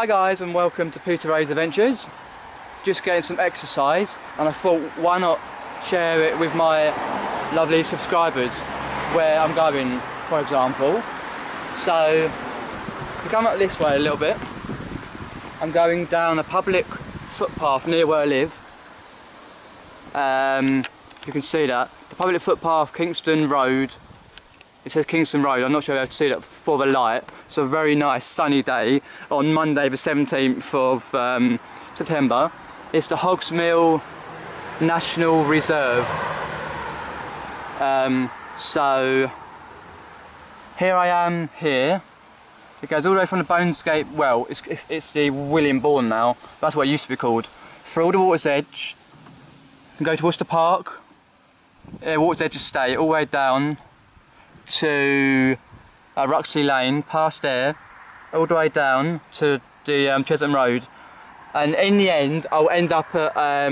Hi guys, and welcome to Peter Ray's Adventures. Just getting some exercise, and I thought why not share it with my lovely subscribers where I'm going, for example. So if you come up this way a little bit, I'm going down a public footpath near where I live. You can see that the public footpath, Kingston Road. It says Kingston Road. I'm not sure if you can see that for the light. It's a very nice sunny day on Monday the 17th of September. It's the Hogsmill Nature Reserve. So here I am here. It goes all the way from the Bonesgate well. It's the William Bourne now. That's what it used to be called. Through the water's edge. You can go to Worcester Park. Water's Edge Estate all the way down to Ruxley Lane, past there, all the way down to the Chisholm Road, and in the end I'll end up at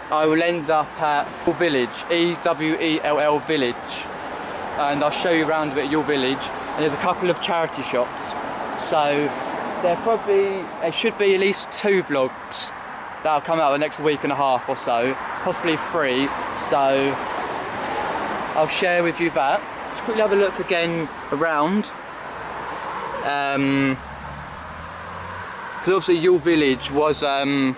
Ewell Village, E-W-E-L-L Village, and I'll show you around a bit of Ewell Village. And there's a couple of charity shops, so there should be at least 2 vlogs that'll come out the next week and a half or so, possibly 3. So I'll share with you that. Just quickly have a look again around. Because obviously Ewell Village was in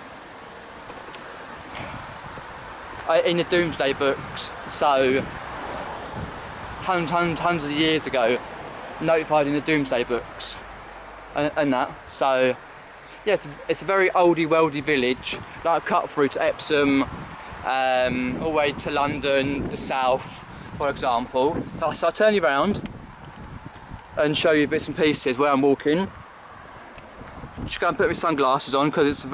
the Doomsday Books, so hundreds of years ago, notified in the Doomsday Books and that. So yeah, it's a very oldie worldy village, like a cut through to Epsom, all the way to London, the south, for example. So I'll turn you around and show you bits and pieces where I'm walking. Just go and put my sunglasses on because it's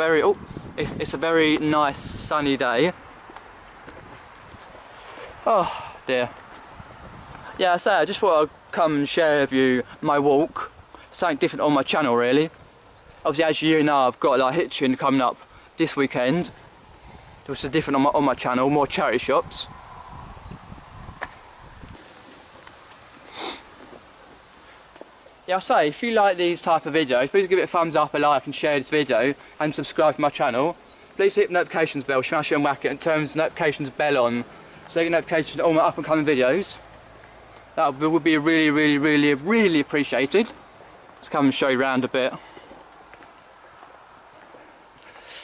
a very nice sunny day. Oh dear. Yeah, so I just thought I'd come and share with you my walk. Something different on my channel really. Obviously, as you know, I've got like Hitchin coming up this weekend, which is different on my channel, more charity shops. Yeah, I'll say, if you like these type of videos, please give it a thumbs up, a like and share this video, and subscribe to my channel. Please hit the notifications bell, smash it and whack it, and turn the notifications bell on so you get notifications of all my up and coming videos. That would be really appreciated. Let's come and show you around a bit.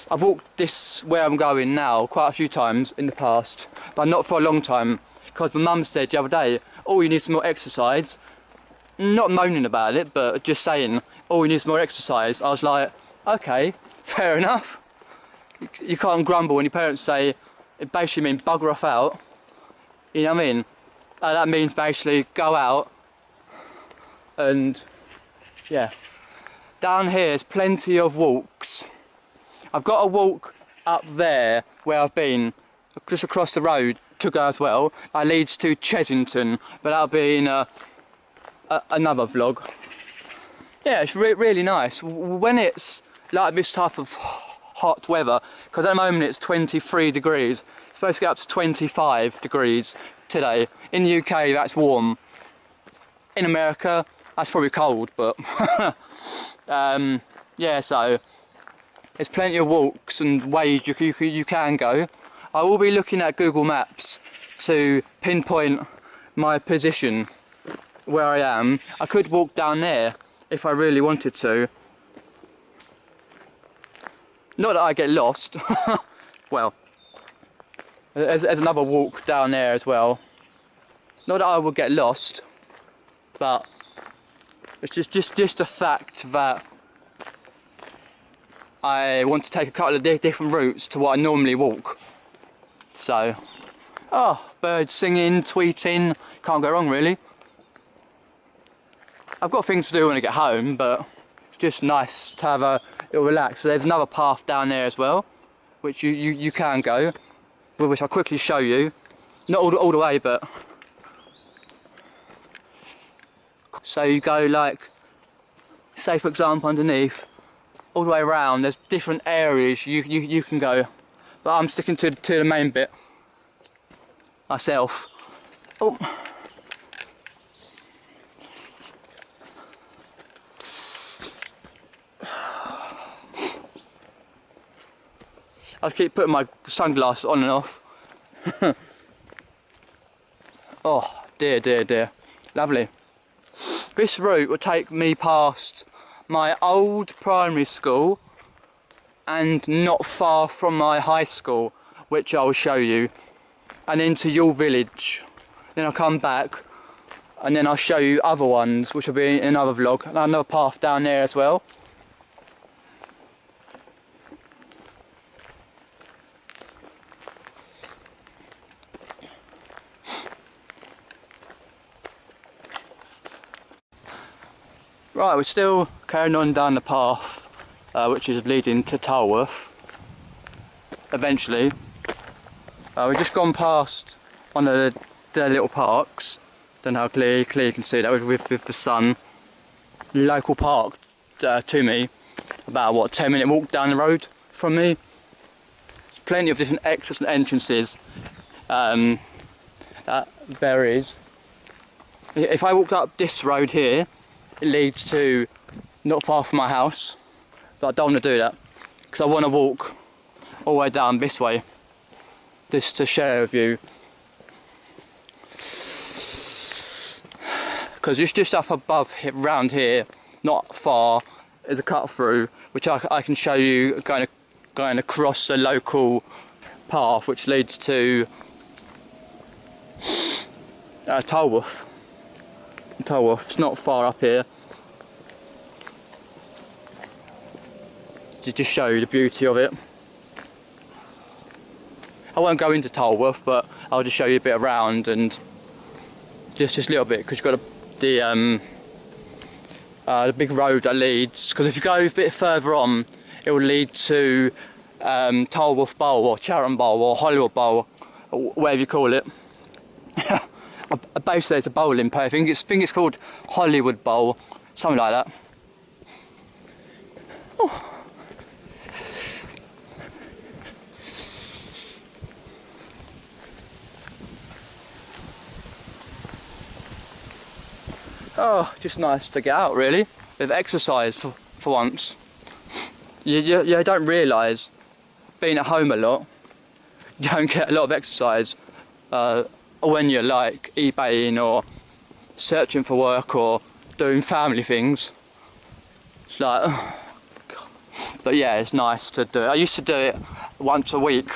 I've walked this where I'm going now quite a few times in the past, but not for a long time, because my mum said the other day, oh, you need some more exercise. Not moaning about it, but just saying, oh, you need some more exercise. I was like, okay, fair enough. You can't grumble when your parents say, it basically means bugger off out. You know what I mean? And that means basically go out and, yeah. Down here is plenty of walks. I've got a walk up there where I've been, just across the road to go as well. That leads to Chesington, but that'll be in another vlog. Yeah, it's really nice. When it's like this type of hot weather, because at the moment it's 23 degrees, it's supposed to get up to 25 degrees today. In the UK that's warm. In America that's probably cold, but yeah, so there's plenty of walks and ways you can go. I will be looking at Google Maps to pinpoint my position where I am. I could walk down there if I really wanted to. Not that I get lost. Well, there's another walk down there as well. Not that I would get lost, but it's just a fact that I want to take a couple of different routes to what I normally walk. So, oh, birds singing, tweeting, can't go wrong really. I've got things to do when I get home, but it's just nice to have a little relax. So there's another path down there as well, which you can go, which I'll quickly show you. Not all the way, but so you go like, say for example underneath, all the way around. There's different areas you can go, but I'm sticking to the main bit myself. Oh. I keep putting my sunglasses on and off. Oh dear, dear, dear. Lovely. This route will take me past my old primary school and not far from my high school, which I will show you, and into Ewell village. Then I'll come back and then I'll show you other ones, which will be in another vlog, and another path down there as well. Right, we're still carrying on down the path, which is leading to Tolworth. Eventually, we've just gone past one of the little parks. Don't know how clear you can see that with the sun. Local park to me, about what, 10-minute walk down the road from me. Plenty of different exits and entrances. That there is. If I walk up this road here, it leads to not far from my house, but I don't want to do that because I want to walk all the way down this way just to share with you, because just up above round here, not far, is a cut through which I can show you going across a local path which leads to Tolworth. It's not far up here. To just show you the beauty of it. I won't go into Tolworth, but I'll just show you a bit around and just a little bit, because you've got the big road that leads. Because if you go a bit further on, it will lead to Tolworth Bowl or Chatham Bowl or Hollywood Bowl, or whatever you call it. Basically, it's a bowling pit. I think it's called Hollywood Bowl, something like that. Oh, just nice to get out, really. Bit of exercise for once. You don't realise, being at home a lot, you don't get a lot of exercise when you're like eBaying or searching for work or doing family things. It's like, oh, God. But yeah, it's nice to do it. I used to do it once a week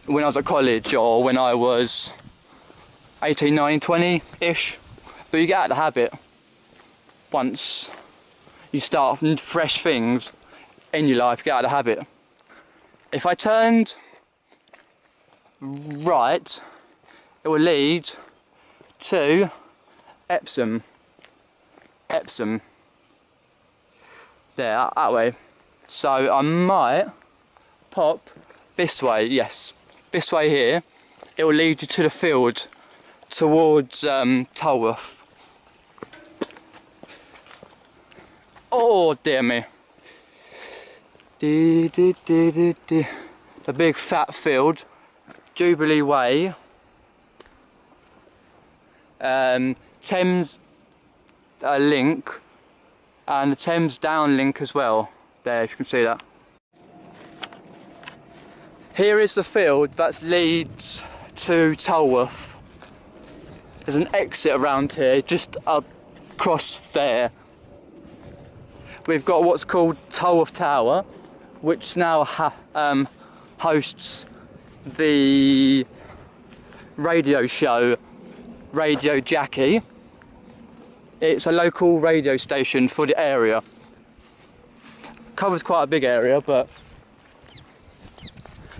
when I was at college or when I was 18, 19, 20-ish. But you get out of the habit once you start fresh things in your life, get out of the habit. If I turned right, it will lead to Epsom. There, that way. So I might pop this way, yes. This way here, it will lead you to the field towards Tolworth. Oh dear me. The big fat field, Jubilee Way, Thames link, and the Thames Down link as well. There, if you can see that. Here is the field that leads to Tolworth. There's an exit around here, just across there. We've got what's called Tolworth Tower, which now hosts the radio show Radio Jackie. It's a local radio station for the area. Covers quite a big area, but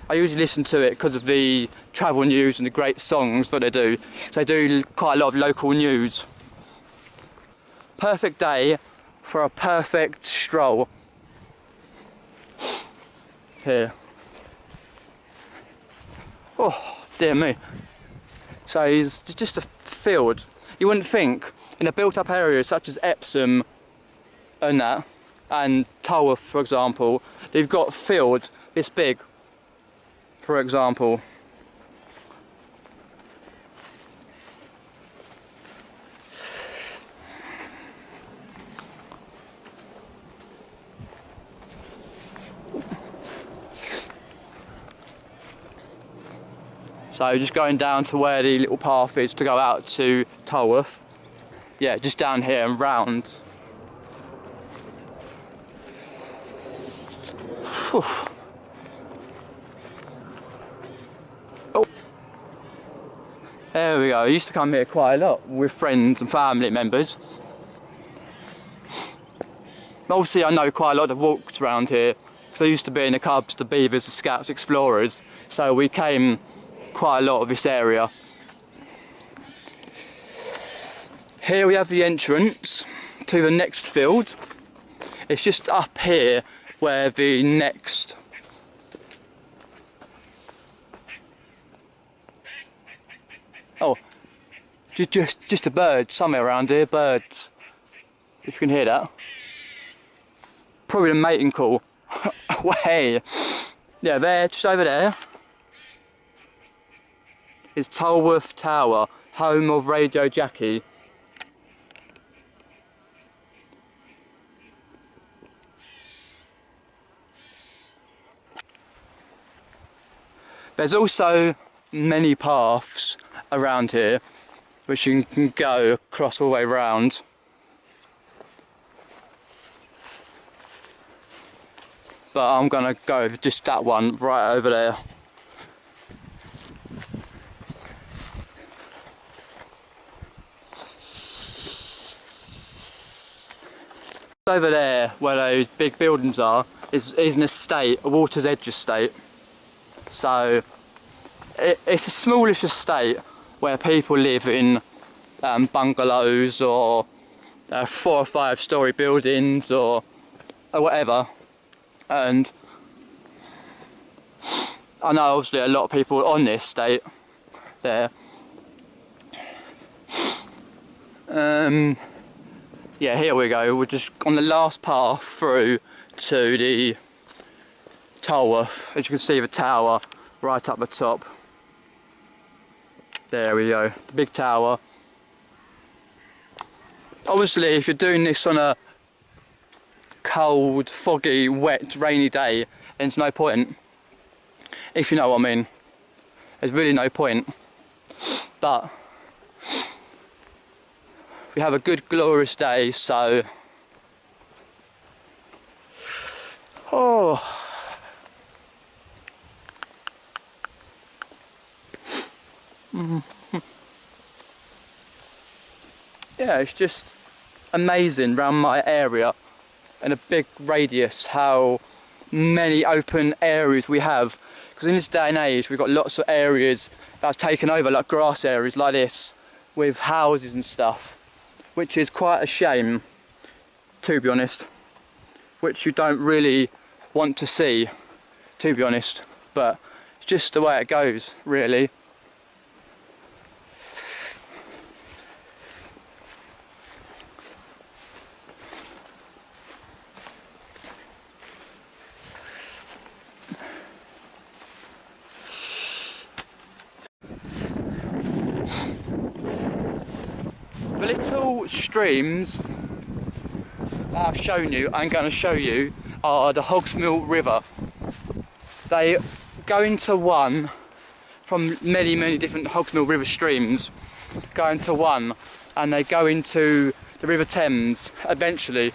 I usually listen to it because of the travel news and the great songs that they do. So they do quite a lot of local news. Perfect day for a perfect stroll. Here. Oh, dear me. So it's just a field. You wouldn't think in a built-up area such as Epsom and that, and Tolworth, for example, they've got a field this big, for example. So just going down to where the little path is to go out to Tolworth. Yeah, just down here and round. Whew. Oh. There we go. I used to come here quite a lot with friends and family members. Obviously I know quite a lot of walks around here because I used to be in the Cubs, the Beavers, the Scouts, Explorers, so we came quite a lot of this area. Here we have the entrance to the next field. It's just up here where the next just a bird somewhere around here, birds, if you can hear that. Probably the mating call. Way. Yeah, there, just over there, is Tolworth Tower, home of Radio Jackie. There's also many paths around here which you can go across all the way around. But I'm gonna go with just that one right over there. Over there, where those big buildings are, is an estate, a water's edge estate. So it's a smallish estate where people live in bungalows or 4 or 5 story buildings or whatever. And I know obviously a lot of people on this estate there. Yeah, here we go. We're just on the last path through to the Tolworth. As you can see, the tower right up the top. There we go, the big tower. Obviously, if you're doing this on a cold, foggy, wet, rainy day, then there's no point. If you know what I mean. There's really no point. But we have a good, glorious day, so oh. Yeah, it's just amazing around my area and a big radius how many open areas we have, because in this day and age we've got lots of areas that are taken over, like grass areas like this with houses and stuff, which is quite a shame, to be honest, which you don't really want to see, to be honest, but it's just the way it goes, really. The little streams that I've shown you, I'm going to show you, are the Hogsmill River. They go into one from many, many different Hogsmill River streams, go into one, and they go into the River Thames eventually.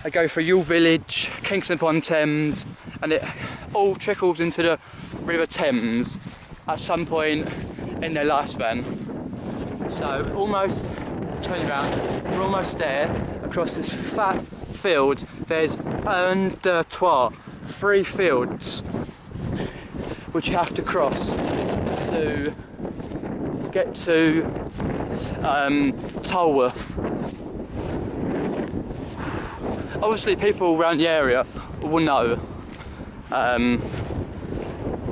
They go through Ewell Village, Kingston upon Thames, and it all trickles into the River Thames at some point in their lifespan. So almost turning around, we're almost there. Across this fat field, there's un deux trois, 3 fields which you have to cross to get to Tolworth. Obviously people around the area will know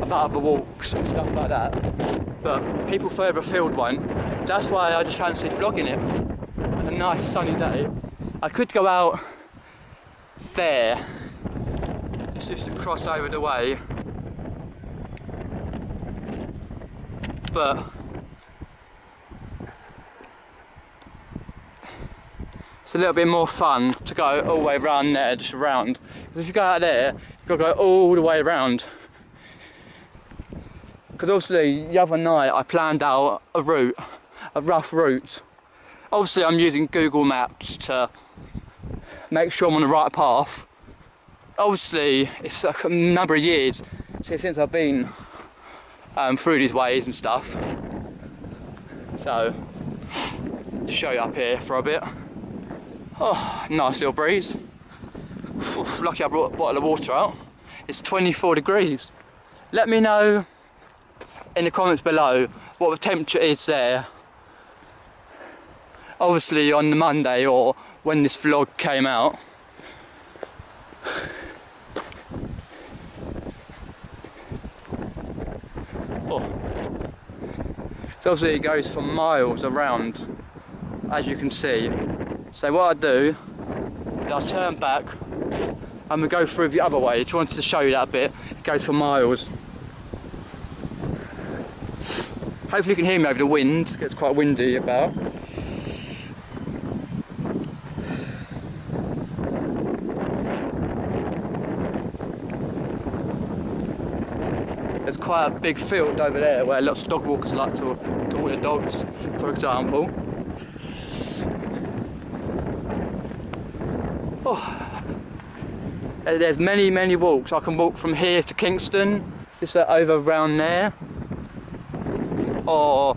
about the walks and stuff like that, but people further afield won't. That's why I just fancied vlogging it on a nice sunny day. I could go out there, just to cross over the way, but it's a little bit more fun to go all the way around there, just around. Because if you go out there, you've got to go all the way around. because obviously the other night I planned out a route, a rough route. Obviously I'm using Google Maps to make sure I'm on the right path. Obviously it's like a number of years since I've been through these ways and stuff. So, to show you up here for a bit. Oh, nice little breeze. Lucky I brought a bottle of water out. It's 24 degrees. Let me know in the comments below what the temperature is there. Obviously on the Monday or when this vlog came out. Oh. So obviously it goes for miles around, as you can see. So what I do is I turn back and we go through the other way. I just wanted to show you that bit. It goes for miles. Hopefully you can hear me over the wind. It gets quite windy about. There's quite a big field over there where lots of dog walkers like to walk their dogs, for example. Oh. There's many walks. I can walk from here to Kingston, just over round there, or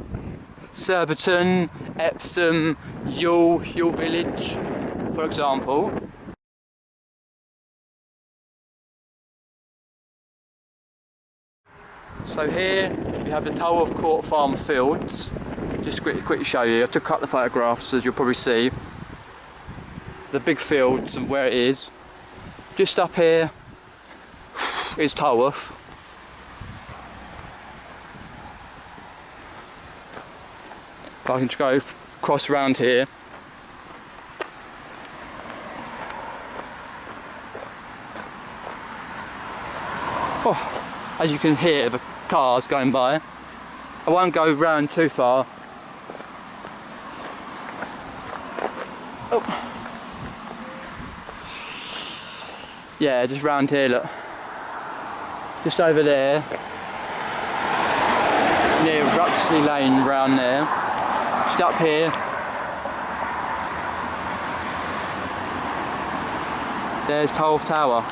Surbiton, Epsom, Ewell Village, for example. So here we have the Tulworth Court Farm fields. Just to quickly show you, I took a couple of photographs as you'll probably see. The big fields and where it is. Just up here is Tulworth. I can just go across around here. Oh, as you can hear the cars going by. I won't go round too far. Oh. Yeah, just round here, look. Just over there. Near Ruxley Lane, round there. Just up here. There's Tulworth Tower.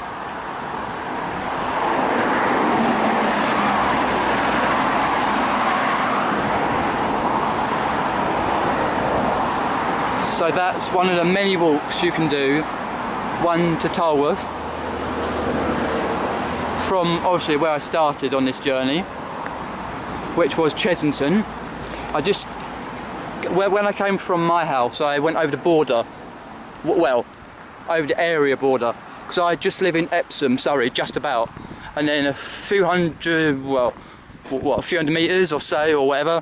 So that's one of the many walks you can do. One to Tulworth. From obviously where I started on this journey, which was Chesington. When I came from my house, I went over the border, well, over the area border, because I just live in Epsom, Surrey, just about, and then a few hundred, well, what, a few hundred metres or so, or whatever,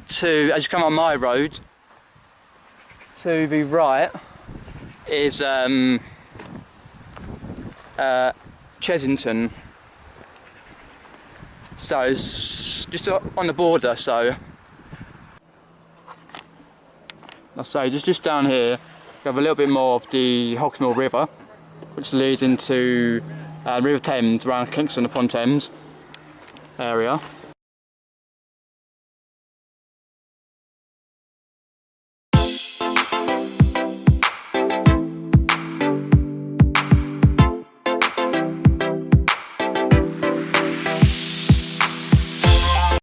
to, as you come on my road, to the right is Chesington. So it's just on the border, so I'll say just down here we have a little bit more of the Hogsmill River, which leads into River Thames around Kingston upon Thames area.